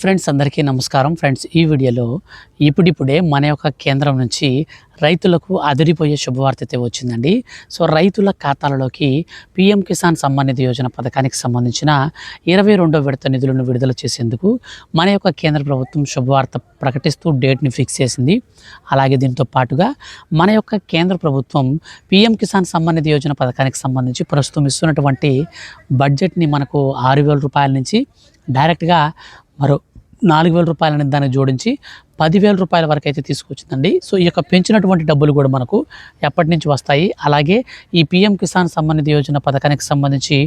Friends అందరికీ నమస్కారం. Friends ఈ వీడియోలో ఇప్పుడిప్పుడే మన యొక్క కేంద్రం నుంచి రైతులకు అదిరిపోయే శుభవార్త అయితే వచ్చిందండి. సో రైతుల ఖాతాలలోకి పీఎం కిసాన్ సమ్మాన్ నిధి యోజన పథకానికి సంబంధించిన 22వ విడత నిధులను విడుదల చేసేందుకు మన యొక్క కేంద్ర ప్రభుత్వం శుభవార్త ప్రకటిస్తూ డేట్ని ఫిక్స్ చేసింది. అలాగే దీంతో పాటుగా మన యొక్క కేంద్ర ప్రభుత్వం పీఎం కిసాన్ సమ్మాన్ నిధి యోజన పథకానికి సంబంధించి ప్రస్తుతం ఇస్తున్నటువంటి బడ్జెట్ని మనకు 6,000 రూపాయల నుంచి డైరెక్ట్గా మరో 4,000 రూపాయలని దానికి జోడించి 10,000 రూపాయల వరకు అయితే తీసుకొచ్చిందండి. సో ఈ యొక్క పెంచినటువంటి డబ్బులు కూడా మనకు ఎప్పటి నుంచి వస్తాయి. అలాగే ఈ పీఎం కిసాన్ సమ్మాన్ నిధి యోజన పథకానికి సంబంధించి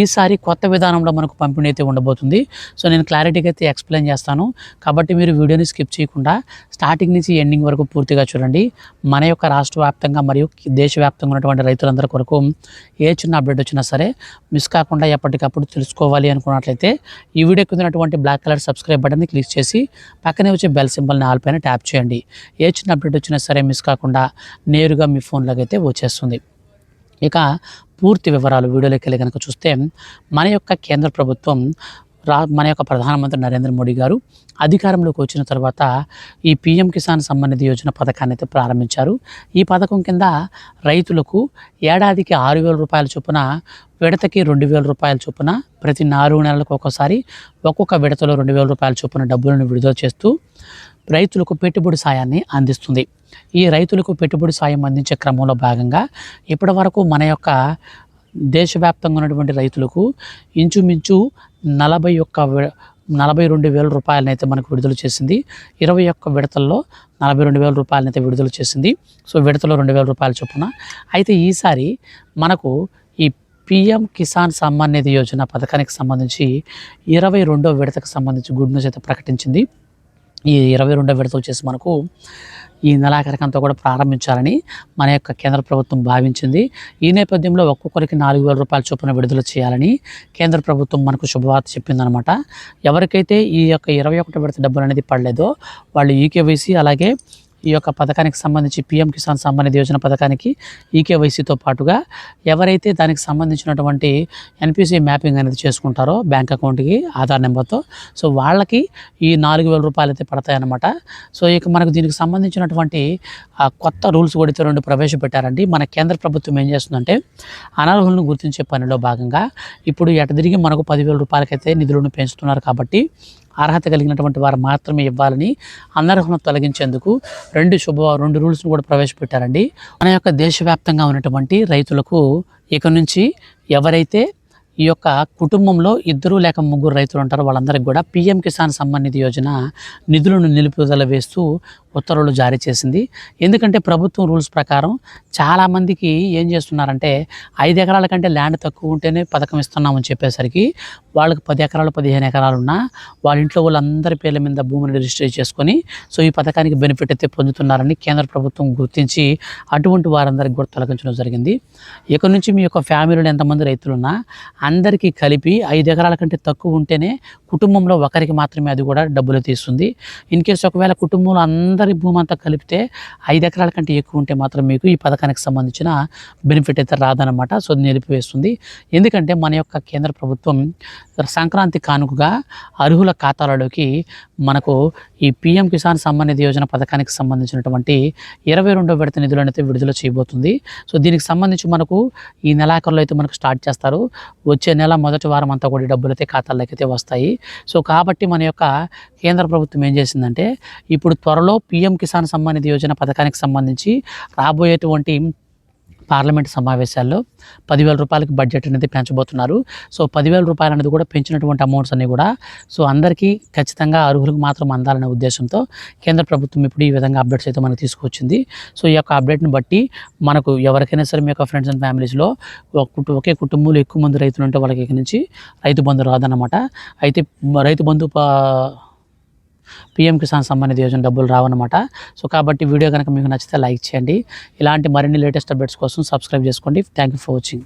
ఈసారి కొత్త విధానంలో మనకు పంపిణీ అయితే ఉండబోతుంది. సో నేను క్లారిటీగా అయితే ఎక్స్ప్లెయిన్ చేస్తాను కాబట్టి మీరు వీడియోని స్కిప్ చేయకుండా స్టార్టింగ్ నుంచి ఎండింగ్ వరకు పూర్తిగా చూడండి. మన యొక్క రాష్ట్ర వ్యాప్తంగా మరియు దేశవ్యాప్తంగా ఉన్నటువంటి రైతులందరి కొరకు ఏ చిన్న అప్డేట్ వచ్చినా సరే మిస్ కాకుండా ఎప్పటికప్పుడు తెలుసుకోవాలి అనుకున్నట్లయితే ఈ వీడియో కింద ఉన్నటువంటి బ్లాక్ కలర్ సబ్స్క్రైబ్ బటన్ని క్లిక్ చేసి పక్కనే వచ్చే బెల్ సింబల్ ఆల్ పైన ట్యాప్ చేయండి. ఏ చిన్న అప్డేట్ వచ్చినా సరే మిస్ కాకుండా నేరుగా మీ ఫోన్లోకి అయితే వచ్చేస్తుంది. ఇక పూర్తి వివరాలు వీడియోలోకి వెళ్ళి కనుక చూస్తే మన యొక్క కేంద్ర ప్రభుత్వం మన యొక్క ప్రధానమంత్రి నరేంద్ర మోడీ గారు అధికారంలోకి వచ్చిన తర్వాత ఈ పీఎం కిసాన్ సమ్మాన్ నిధి యోజన పథకాన్ని అయితే ప్రారంభించారు. ఈ పథకం కింద రైతులకు ఏడాదికి 6,000 రూపాయల చొప్పున, విడతకి 2,000 రూపాయల చొప్పున, ప్రతి 4 నెలలకు ఒకసారి ఒక్కొక్క విడతలో 2,000 రూపాయల చొప్పున డబ్బులను విడుదల చేస్తూ రైతులకు పెట్టుబడి సాయాన్ని అందిస్తుంది. ఈ రైతులకు పెట్టుబడి సాయం అందించే క్రమంలో భాగంగా ఇప్పటి వరకు మన యొక్క దేశవ్యాప్తంగా ఉన్నటువంటి రైతులకు ఇంచుమించు 42,000 రూపాయలని అయితే మనకు విడుదల చేసింది. 21 విడతల్లో 42,000 రూపాయలని అయితే విడుదల చేసింది. సో విడతలో 2,000 రూపాయల చొప్పున. అయితే ఈసారి మనకు ఈ పీఎం కిసాన్ సమ్మాన్ నిధి యోజన పథకానికి సంబంధించి 22వ విడతకు సంబంధించి గుడ్ న్యూస్ అయితే ప్రకటించింది. ఈ 22వ విడత వచ్చేసి మనకు ఈ నెలాఖరికంతా కూడా ప్రారంభించాలని మన యొక్క కేంద్ర ప్రభుత్వం భావించింది. ఈ నేపథ్యంలో ఒక్కొక్కరికి 4,000 రూపాయల చొప్పున విడుదల చేయాలని కేంద్ర ప్రభుత్వం మనకు శుభవార్త చెప్పిందనమాట. ఎవరికైతే ఈ యొక్క 21వ విడత డబ్బులు అనేది పడలేదో వాళ్ళు ఈకేవైసీ అలాగే ఈ యొక్క పథకానికి సంబంధించి పీఎం కిసాన్ సమ్మాన్ నిధి యోజన పథకానికి ఈకేవైసీతో పాటుగా ఎవరైతే దానికి సంబంధించినటువంటి ఎన్పిసి మ్యాపింగ్ అనేది చేసుకుంటారో బ్యాంక్ అకౌంట్కి ఆధార్ నెంబర్తో, సో వాళ్ళకి ఈ 4,000 రూపాయలు అయితే పడతాయన్నమాట. సో ఇక మనకు దీనికి సంబంధించినటువంటి కొత్త రూల్స్ కూడా 2 ప్రవేశపెట్టారండి. మన కేంద్ర ప్రభుత్వం ఏం చేస్తుందంటే అనర్హులను గుర్తించే పనిలో భాగంగా ఇప్పుడు తిరిగి మనకు 10,000 రూపాయలకైతే నిధులను పెంచుతున్నారు. కాబట్టి అర్హత కలిగినటువంటి వారు మాత్రమే ఇవ్వాలని అనర్హులను తొలగించేందుకు 2 రూల్స్ను కూడా ప్రవేశపెట్టారండి. మన యొక్క దేశవ్యాప్తంగా ఉన్నటువంటి రైతులకు ఇక నుంచి ఎవరైతే ఈ యొక్క కుటుంబంలో 2 లేక 3 రైతులు ఉంటారో వాళ్ళందరికీ కూడా పీఎం కిసాన్ సమ్మాన్ నిధి యోజన నిధులను నిలుపుదల వేస్తూ ఉత్తర్వులు జారీ చేసింది. ఎందుకంటే ప్రభుత్వం రూల్స్ ప్రకారం చాలామందికి ఏం చేస్తున్నారంటే 5 ఎకరాల కంటే ల్యాండ్ తక్కువ ఉంటేనే పథకం ఇస్తున్నామని చెప్పేసరికి వాళ్ళకి 10 ఎకరాలు 15 ఎకరాలు ఉన్నా వాళ్ళ ఇంట్లో వాళ్ళందరి పేర్ల మీద భూమిని రిజిస్టర్ చేసుకొని సో ఈ పథకానికి బెనిఫిట్ అయితే పొందుతున్నారని కేంద్ర ప్రభుత్వం గుర్తించి అటువంటి వారందరికీ కూడా తొలగించడం జరిగింది. ఇక నుంచి మీ యొక్క ఫ్యామిలీలో ఎంతమంది రైతులున్నా అందరికీ కలిపి 5 ఎకరాల కంటే తక్కువ ఉంటేనే కుటుంబంలో ఒకరికి మాత్రమే అది కూడా డబ్బులు తీస్తుంది. ఇన్ కేసు ఒకవేళ కుటుంబంలో అందరి భూమి అంతా కలిపితే 5 ఎకరాల కంటే ఎక్కువ ఉంటే మాత్రం మీకు ఈ పథకానికి సంబంధించిన బెనిఫిట్ అయితే రాదనమాట. సో నిలిపివేస్తుంది. ఎందుకంటే మన యొక్క కేంద్ర ప్రభుత్వం సంక్రాంతి కానుకగా అర్హుల ఖాతాలలోకి మనకు ఈ పీఎం కిసాన్ సమ్మాన్ నిధి యోజన పథకానికి సంబంధించినటువంటి 22వ విడత నిధులను అయితే విడుదల చేయబోతుంది. సో దీనికి సంబంధించి మనకు ఈ నెలాఖరులో అయితే మనకు స్టార్ట్ చేస్తారు. వచ్చే నెల మొదటి వారం అంతా కూడా డబ్బులు అయితే ఖాతాల్లోకి అయితే వస్తాయి. సో కాబట్టి మన యొక్క కేంద్ర ప్రభుత్వం ఏం చేసిందంటే ఇప్పుడు త్వరలో పీఎం కిసాన్ సమ్మాన్ నిధి యోజన పథకానికి సంబంధించి రాబోయేటువంటి పార్లమెంట్ సమావేశాల్లో 10,000 రూపాయలకి బడ్జెట్ అనేది పెంచబోతున్నారు. సో 10,000 రూపాయలు అనేది కూడా పెంచినటువంటి అమౌంట్స్ అన్నీ కూడా సో అందరికీ ఖచ్చితంగా అర్హులకు మాత్రం అందాలనే ఉద్దేశంతో కేంద్ర ప్రభుత్వం ఇప్పుడు ఈ విధంగా అప్డేట్స్ అయితే మనకు తీసుకొచ్చింది. సో ఈ యొక్క అప్డేట్ని బట్టి మనకు ఎవరికైనా సరే మీ యొక్క ఫ్రెండ్స్ అండ్ ఫ్యామిలీస్లో ఒకే కుటుంబంలో ఎక్కువ మంది రైతులు ఉంటే వాళ్ళకి ఇక నుంచి రైతు బంధు రాదన్నమాట. అయితే రైతు బంధు పీఎం కిసాన్ సమ్మాన్ నిధి యోజన డబ్బులు రావన్నమాట. సో కాబట్టి వీడియో కనుక మీకు నచ్చితే లైక్ చేయండి. ఇలాంటి మరిన్ని లేటెస్ట్ అప్డేట్స్ కోసం సబ్స్క్రైబ్ చేసుకోండి. Thank you for watching.